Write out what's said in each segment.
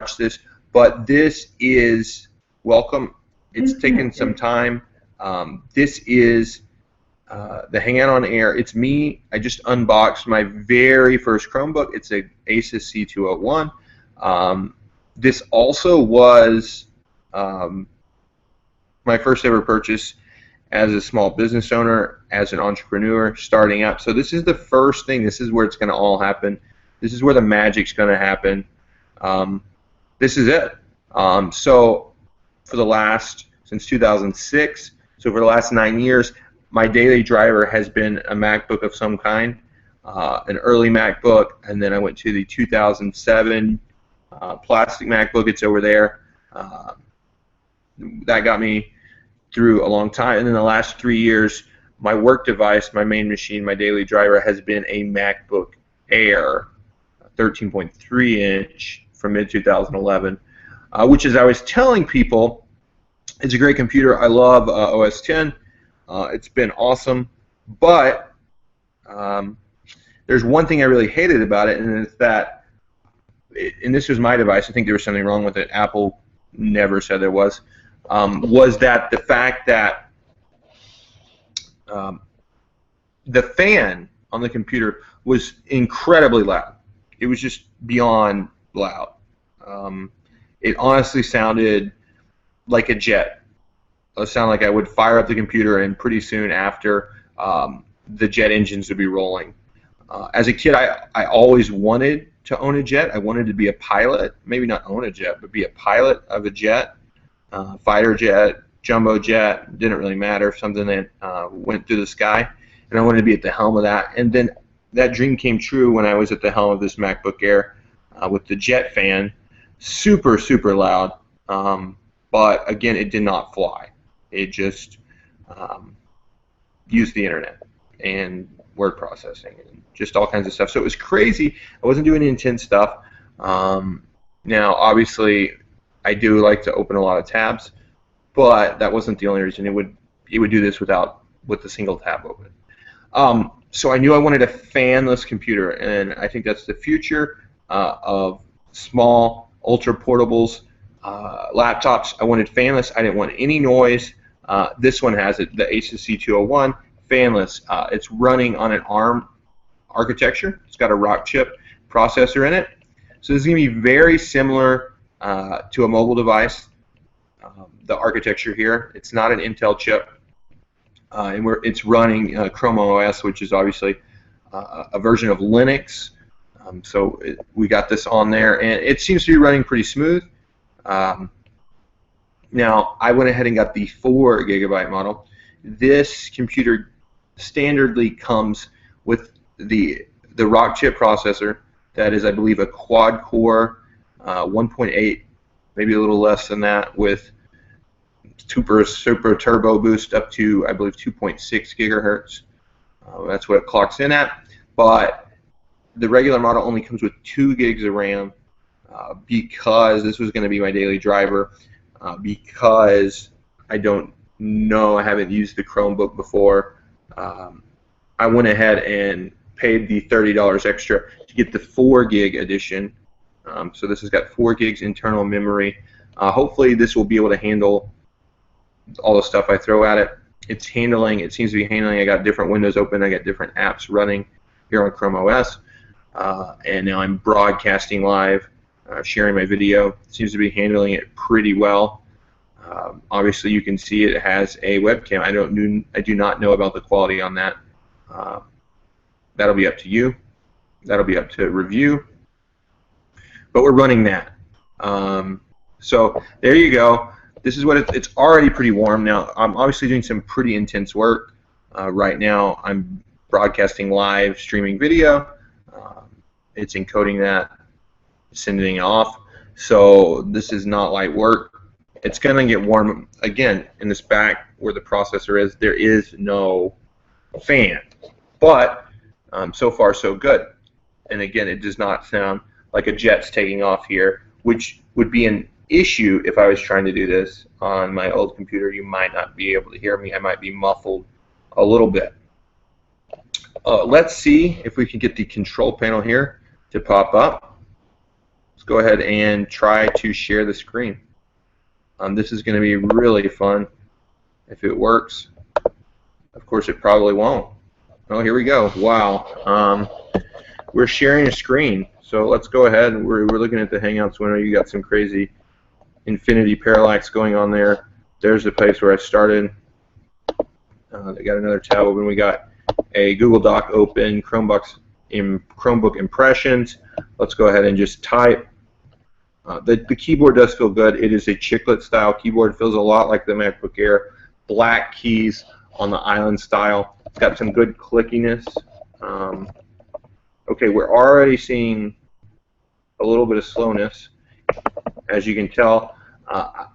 this, but this is welcome. It's taken some time. This is the Hangout on Air. It's me. I just unboxed my very first Chromebook. It's a ASUS C201. This also was my first ever purchase as a small business owner, as an entrepreneur starting up. So this is the first thing. This is where it's going to all happen. This is where the magic's going to happen. This is it. So for the last, since 2006, so for the last 9 years, my daily driver has been a MacBook of some kind, an early MacBook, and then I went to the 2007 plastic MacBook. It's over there. That got me through a long time. And in the last 3 years, my work device, my main machine, my daily driver has been a MacBook Air, 13.3 inch from mid-2011, which, as I was telling people, is a great computer. I love OS X. It's been awesome, but there's one thing I really hated about it, and it's that, and this was my device, I think there was something wrong with it. Apple never said there was that the fact that the fan on the computer was incredibly loud. It was just beyond loud. It honestly sounded like a jet. It sounded like I would fire up the computer, and pretty soon after, the jet engines would be rolling. As a kid, I always wanted to own a jet. I wanted to be a pilot, maybe not own a jet, but be a pilot of a jet, fighter jet, jumbo jet, didn't really matter, something that went through the sky, and I wanted to be at the helm of that. And then that dream came true when I was at the helm of this MacBook Air with the jet fan, super, super loud, but again, it did not fly. It just used the internet and word processing and just all kinds of stuff. So it was crazy. I wasn't doing intense stuff. Now, obviously, I do like to open a lot of tabs, but that wasn't the only reason. It would do this with a single tab open. So I knew I wanted a fanless computer, and I think that's the future of small, ultra portables, laptops. I wanted fanless. I didn't want any noise. This one has it, the ASUS C201, fanless. It's running on an ARM architecture. It's got a rock chip processor in it. So this is going to be very similar to a mobile device. The architecture here, it's not an Intel chip. And it's running Chrome OS, which is obviously a version of Linux. We got this on there, and it seems to be running pretty smooth. Now, I went ahead and got the 4 GB model. This computer standardly comes with the rock chip processor. That is, I believe, a quad-core 1.8, maybe a little less than that, with super turbo boost up to, I believe, 2.6 gigahertz. That's what it clocks in at. But the regular model only comes with 2 gigs of RAM because this was going to be my daily driver. Because I don't know, I haven't used the Chromebook before. I went ahead and paid the $30 extra to get the 4 gig edition. So this has got 4 gigs internal memory. Hopefully this will be able to handle all the stuff I throw at it. It seems to be handling. I got different windows open. I got different apps running here on Chrome OS. And now I'm broadcasting live, sharing my video. It seems to be handling it pretty well. Obviously you can see it has a webcam. I do not know about the quality on that. That'll be up to you. That'll be up to review. But we're running that. So there you go. This is what it's already pretty warm. Now, I'm obviously doing some pretty intense work. Right now, I'm broadcasting live, streaming video. It's encoding that, sending it off. So this is not light work. It's going to get warm. Again, in this back where the processor is, there is no fan. But so far, so good. And again, it does not sound like a jet's taking off here, which would be an issue if I was trying to do this on my old computer. You might not be able to hear me. I might be muffled a little bit. Let's see if we can get the control panel here to pop up. let's go ahead and try to share the screen. This is going to be really fun if it works. Of course, it probably won't. Oh, here we go. Wow. We're sharing a screen. So let's go ahead. We're looking at the Hangouts window. You got some crazy infinity parallax going on there. There's the place where I started. They got another tab open. We got a Google Doc open, Chromebook impressions. Let's go ahead and just type. The keyboard does feel good. It is a chiclet style keyboard. It feels a lot like the MacBook Air. Black keys on the island style. It's got some good clickiness. Okay, we're already seeing a little bit of slowness. As you can tell,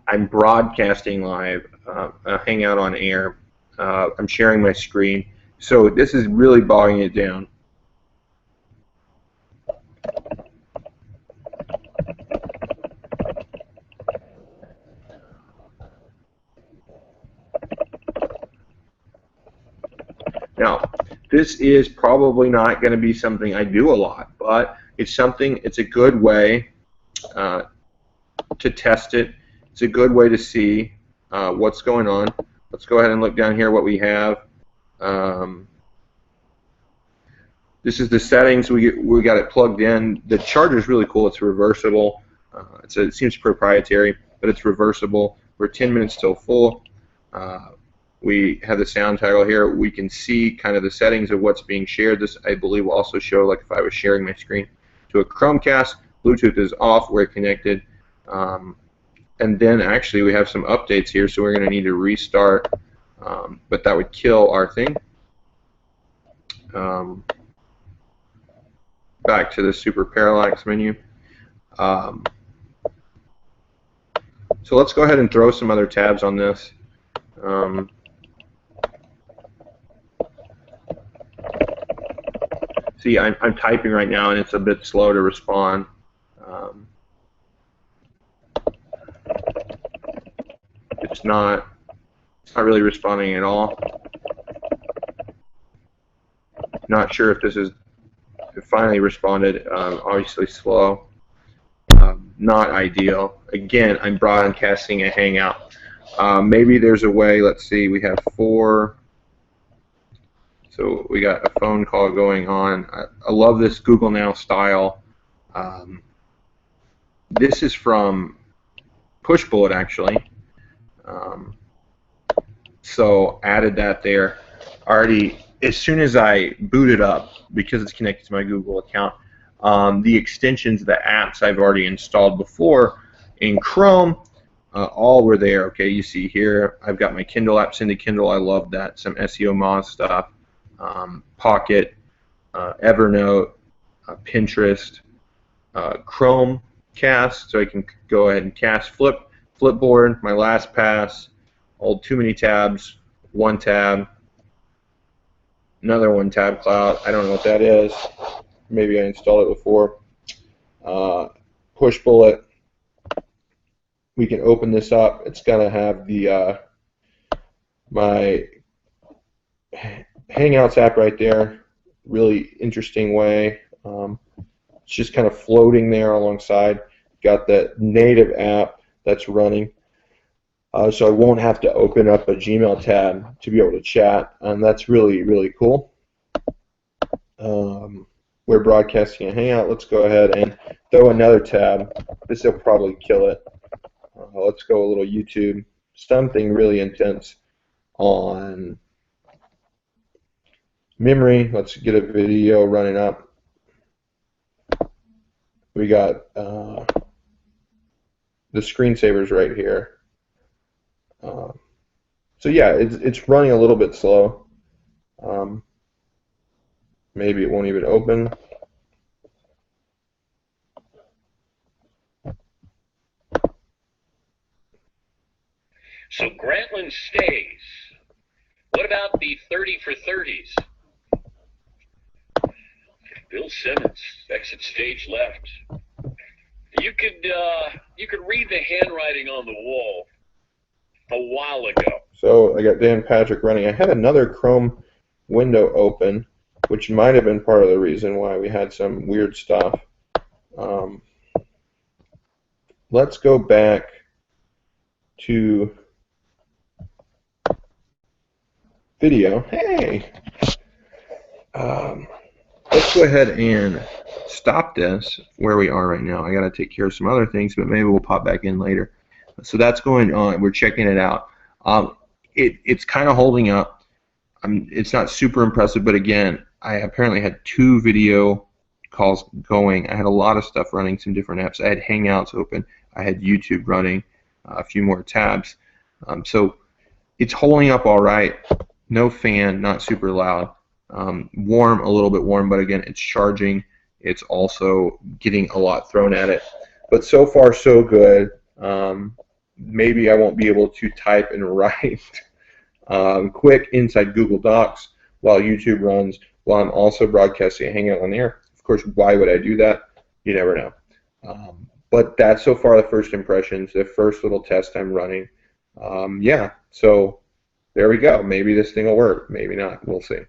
I'm broadcasting live, a Hangout on Air. I'm sharing my screen. So this is really bogging it down. Now, this is probably not going to be something I do a lot, but it's a good way to test it. It's a good way to see what's going on. Let's go ahead and look down here what we have. This is the settings. We got it plugged in. The charger is really cool. It's reversible. It seems proprietary, but it's reversible. We're 10 minutes till full. We have the sound toggle here. We can see kind of the settings of what's being shared. This, I believe, will also show like if I was sharing my screen to a Chromecast. Bluetooth is off. We're connected. And then actually we have some updates here, so we're going to need to restart. But that would kill our thing. Back to the super parallax menu. So let's go ahead and throw some other tabs on this. See, I'm typing right now, and it's a bit slow to respond. It's not really responding at all. Not sure if this is. It finally responded. Obviously slow. Not ideal. Again, I'm broadcasting a Hangout. Maybe there's a way. Let's see. We have 4. So we got a phone call going on. I love this Google Now style. This is from Pushbullet, actually. So added that there. Already, as soon as I boot it up, because it's connected to my Google account, the extensions, the apps I've already installed before in Chrome, all were there. Okay, you see here, I've got my Kindle apps into Kindle. I love that. Some SEO Moz stuff. Pocket, Evernote, Pinterest, Chromecast, so I can go ahead and cast Flipboard, my LastPass, old too many tabs, one tab, another one tab cloud. I don't know what that is. Maybe I installed it before. Pushbullet. We can open this up. It's gonna have the my Hangouts app right there. Really interesting way. It's just kind of floating there alongside. Got that native app that's running. So I won't have to open up a Gmail tab to be able to chat, and that's really, really cool. We're broadcasting a Hangout. Let's go ahead and throw another tab. This will probably kill it. Let's go a little YouTube. Something really intense on memory. Let's get a video running up. We got the screensavers right here. So yeah, it's running a little bit slow. Maybe it won't even open. So Grantland stays. What about the 30 for 30s? Bill Simmons, exit stage left. You could read the handwriting on the wall a while ago. So I got Dan Patrick running. I had another Chrome window open, which might have been part of the reason why we had some weird stuff. let's go back to video. Hey! Let's go ahead and stop this where we are right now. I got to take care of some other things, but maybe we'll pop back in later. So that's going on. We're checking it out. It's kind of holding up. It's not super impressive, but again, I apparently had 2 video calls going. I had a lot of stuff running, some different apps. I had Hangouts open. I had YouTube running, a few more tabs. So it's holding up all right. No fan, not super loud. Warm, a little bit warm, but again, it's charging. It's also getting a lot thrown at it. But so far, so good. Maybe I won't be able to type and write quick inside Google Docs while YouTube runs, while I'm also broadcasting a Hangout on the air. Of course, why would I do that? You never know. But that's so far the first impressions, the first little test I'm running. Yeah, so there we go. Maybe this thing will work. Maybe not. We'll see.